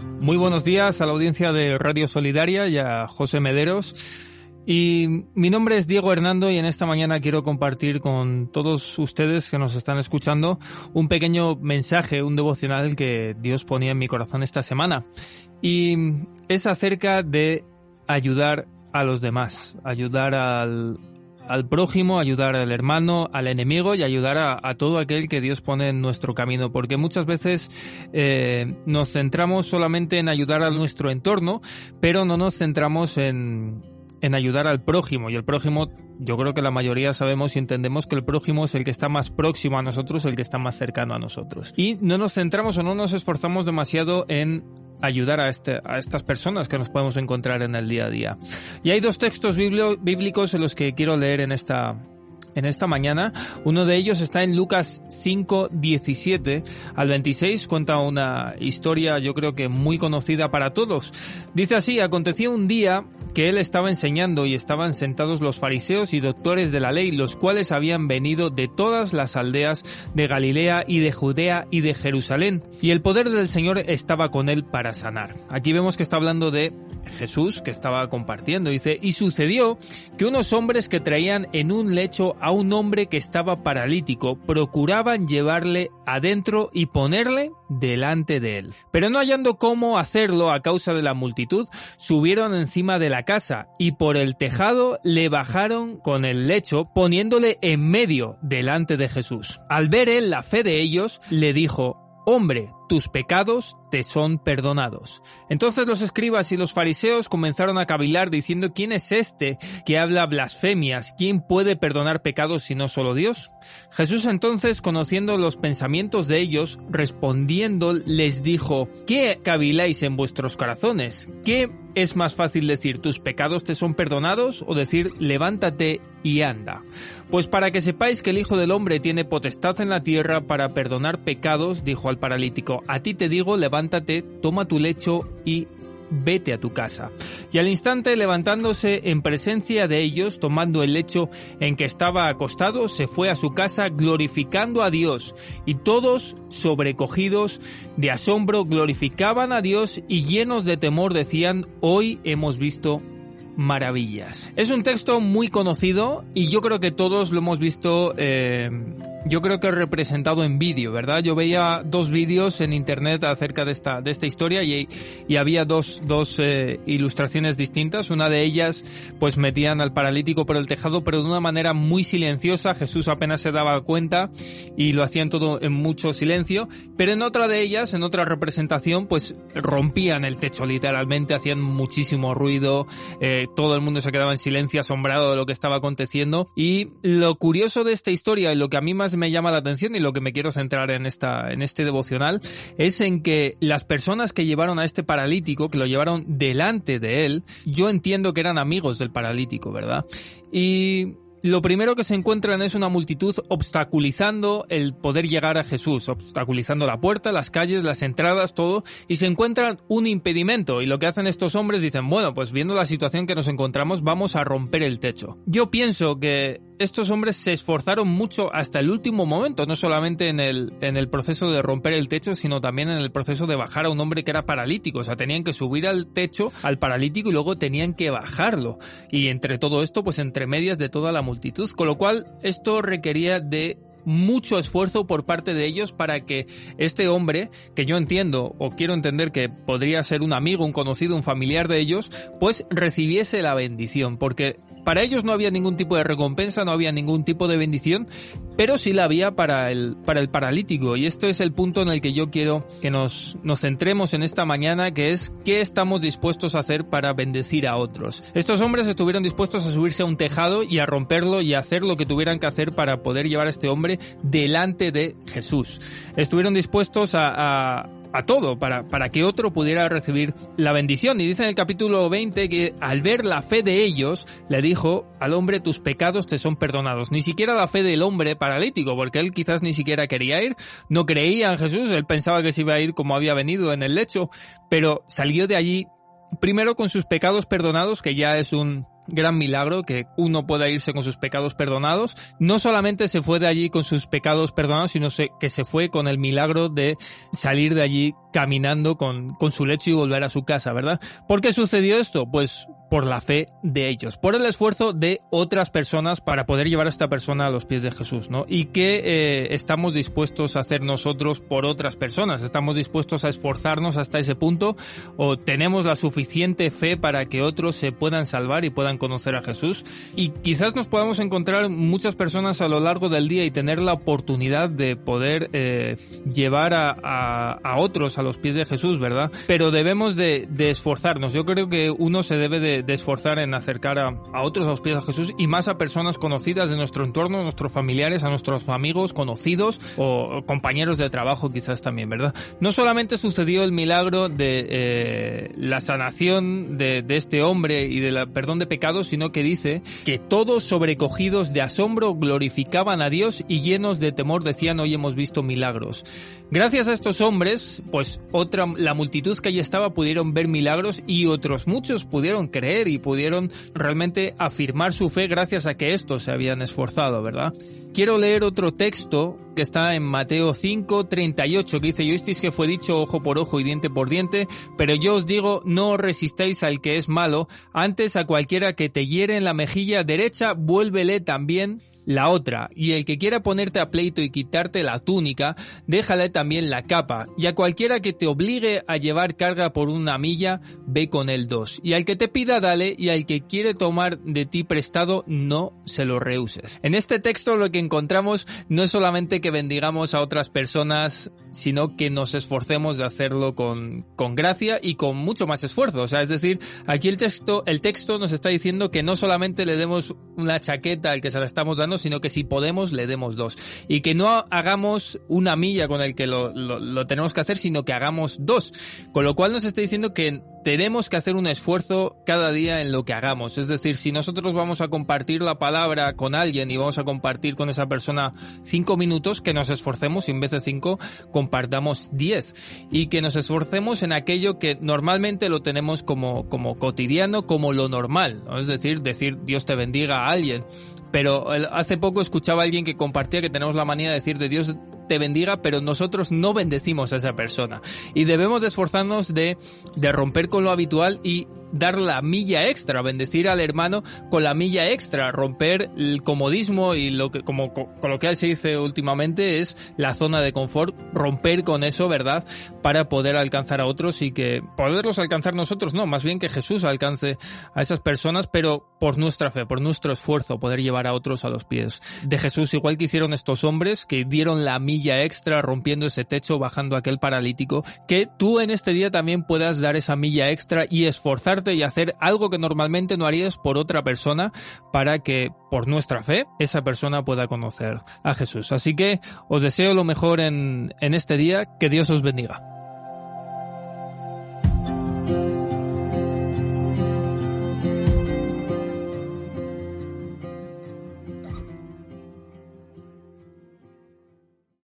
Muy buenos días a la audiencia de Radio Solidaria y a José Mederos. Y mi nombre es Diego Hernando y en esta mañana quiero compartir con todos ustedes que nos están escuchando un pequeño mensaje, un devocional que Dios ponía en mi corazón esta semana. Y es acerca de ayudar a los demás, ayudar al prójimo, ayudar al hermano, al enemigo y ayudar a todo aquel que Dios pone en nuestro camino, porque muchas veces nos centramos solamente en ayudar a nuestro entorno, pero no nos centramos en ayudar al prójimo. Y el prójimo, yo creo que la mayoría sabemos y entendemos que el prójimo es el que está más próximo a nosotros, el que está más cercano a nosotros. Y no nos centramos o no nos esforzamos demasiado en ayudar a estas personas que nos podemos encontrar en el día a día. Y hay dos textos bíblicos en los que quiero leer en esta mañana. Uno de ellos está en Lucas 5:17 al 26. Cuenta una historia, yo creo que muy conocida para todos. Dice así: aconteció un día que él estaba enseñando y estaban sentados los fariseos y doctores de la ley, los cuales habían venido de todas las aldeas de Galilea y de Judea y de Jerusalén. Y el poder del Señor estaba con él para sanar. Aquí vemos que está hablando de Jesús, que estaba compartiendo. Dice: y sucedió que unos hombres que traían en un lecho a un hombre que estaba paralítico procuraban llevarle adentro y ponerle delante de él. Pero no hallando cómo hacerlo a causa de la multitud, subieron encima de la casa y por el tejado le bajaron con el lecho, poniéndole en medio delante de Jesús. Al ver él la fe de ellos, le dijo: hombre, tus pecados te son perdonados. Entonces los escribas y los fariseos comenzaron a cavilar diciendo: ¿quién es este que habla blasfemias? ¿Quién puede perdonar pecados sino solo Dios? Jesús entonces, conociendo los pensamientos de ellos, respondiendo les dijo: ¿qué caviláis en vuestros corazones? ¿Qué es más fácil decir: tus pecados te son perdonados, o decir: levántate y anda? Pues para que sepáis que el Hijo del Hombre tiene potestad en la tierra para perdonar pecados, dijo al paralítico: a ti te digo, levántate, toma tu lecho y vete a tu casa. Y al instante, levantándose en presencia de ellos, tomando el lecho en que estaba acostado, se fue a su casa glorificando a Dios. Y todos, sobrecogidos de asombro, glorificaban a Dios y llenos de temor decían: hoy hemos visto maravillas. Es un texto muy conocido y yo creo que todos lo hemos visto, yo creo que representado en vídeo, ¿verdad? Yo veía dos vídeos en internet acerca de esta historia y había dos ilustraciones distintas. Una de ellas, pues metían al paralítico por el tejado, pero de una manera muy silenciosa. Jesús apenas se daba cuenta y lo hacían todo en mucho silencio. Pero en otra de ellas, en otra representación, pues rompían el techo literalmente, hacían muchísimo ruido, todo el mundo se quedaba en silencio, asombrado de lo que estaba aconteciendo. Y lo curioso de esta historia y lo que a mí más me llama la atención y lo que me quiero centrar en este devocional es en que las personas que llevaron a este paralítico, que lo llevaron delante de él, yo entiendo que eran amigos del paralítico, ¿verdad? Y lo primero que se encuentran es una multitud obstaculizando el poder llegar a Jesús, obstaculizando la puerta, las calles, las entradas, todo, y se encuentran un impedimento. Y lo que hacen estos hombres, dicen: bueno, pues viendo la situación que nos encontramos, vamos a romper el techo. Yo pienso que estos hombres se esforzaron mucho hasta el último momento, no solamente en el proceso de romper el techo, sino también en el proceso de bajar a un hombre que era paralítico. O sea, tenían que subir al techo al paralítico y luego tenían que bajarlo. Y entre todo esto, pues entre medias de toda la multitud, con lo cual esto requería de mucho esfuerzo por parte de ellos para que este hombre, que yo entiendo o quiero entender que podría ser un amigo, un conocido, un familiar de ellos, pues recibiese la bendición, porque para ellos no había ningún tipo de recompensa, no había ningún tipo de bendición, pero sí la había para el paralítico. Y esto es el punto en el que yo quiero que nos centremos en esta mañana, que es qué estamos dispuestos a hacer para bendecir a otros. Estos hombres estuvieron dispuestos a subirse a un tejado y a romperlo y a hacer lo que tuvieran que hacer para poder llevar a este hombre delante de Jesús. Estuvieron dispuestos a todo para que otro pudiera recibir la bendición. Y dice en el capítulo 20 que al ver la fe de ellos, le dijo al hombre: tus pecados te son perdonados. Ni siquiera la fe del hombre paralítico, porque él quizás ni siquiera quería ir, no creía en Jesús, él pensaba que se iba a ir como había venido en el lecho, pero salió de allí primero con sus pecados perdonados, que ya es un gran milagro, que uno pueda irse con sus pecados perdonados. No solamente se fue de allí con sus pecados perdonados, sino que se fue con el milagro de salir de allí caminando con su lecho y volver a su casa, ¿verdad? ¿Por qué sucedió esto? Pues por la fe de ellos, por el esfuerzo de otras personas para poder llevar a esta persona a los pies de Jesús, ¿no? Y qué estamos dispuestos a hacer nosotros por otras personas. ¿Estamos dispuestos a esforzarnos hasta ese punto? ¿O tenemos la suficiente fe para que otros se puedan salvar y puedan conocer a Jesús? Y quizás nos podamos encontrar muchas personas a lo largo del día y tener la oportunidad de poder llevar a otros a los pies de Jesús, ¿verdad? Pero debemos de esforzarnos. Yo creo que uno se debe de esforzar en acercar a otros a los pies de Jesús, y más a personas conocidas de nuestro entorno, a nuestros familiares, a nuestros amigos conocidos o compañeros de trabajo quizás también, ¿verdad? No solamente sucedió el milagro de la sanación de este hombre y del perdón de pecados, sino que dice que todos, sobrecogidos de asombro, glorificaban a Dios y llenos de temor decían: hoy hemos visto milagros. Gracias a estos hombres, pues la multitud que allí estaba pudieron ver milagros, y otros muchos pudieron creer y pudieron realmente afirmar su fe gracias a que estos se habían esforzado, ¿verdad? Quiero leer otro texto que está en Mateo 5:38, que dice: y oísteis que fue dicho ojo por ojo y diente por diente, pero yo os digo, no os resistáis al que es malo, antes a cualquiera que te hiere en la mejilla derecha, vuélvele también la otra, y el que quiera ponerte a pleito y quitarte la túnica, déjale también la capa, y a cualquiera que te obligue a llevar carga por una milla, ve con él 2, y al que te pida dale, y al que quiere tomar de ti prestado, no se lo rehuses. En este texto lo que encontramos no es solamente que bendigamos a otras personas, sino que nos esforcemos de hacerlo con gracia y con mucho más esfuerzo. O sea, es decir, aquí el texto nos está diciendo que no solamente le demos una chaqueta al que se la estamos dando, sino que si podemos le demos 2. Y que no hagamos una milla con el que lo tenemos que hacer, sino que hagamos 2. Con lo cual nos está diciendo que tenemos que hacer un esfuerzo cada día en lo que hagamos. Es decir, si nosotros vamos a compartir la palabra con alguien y vamos a compartir con esa persona 5 minutos, que nos esforcemos y en vez de 5 compartamos 10. Y que nos esforcemos en aquello que normalmente lo tenemos como cotidiano, como lo normal, ¿no? Es decir Dios te bendiga a alguien. Pero hace poco escuchaba a alguien que compartía que tenemos la manía de decir de Dios te bendiga, pero nosotros no bendecimos a esa persona. Y debemos de esforzarnos de romper con lo habitual y dar la milla extra, bendecir al hermano con la milla extra, romper el comodismo y lo que como coloquial se dice últimamente es la zona de confort, romper con eso, ¿verdad? Para poder alcanzar a otros y que poderlos alcanzar nosotros, no, más bien que Jesús alcance a esas personas, pero por nuestra fe, por nuestro esfuerzo, poder llevar a otros a los pies de Jesús, igual que hicieron estos hombres que dieron la milla extra rompiendo ese techo, bajando a aquel paralítico, que tú en este día también puedas dar esa milla extra y esforzarte y hacer algo que normalmente no harías por otra persona para que por nuestra fe esa persona pueda conocer a Jesús. Así que os deseo lo mejor en este día, que Dios os bendiga.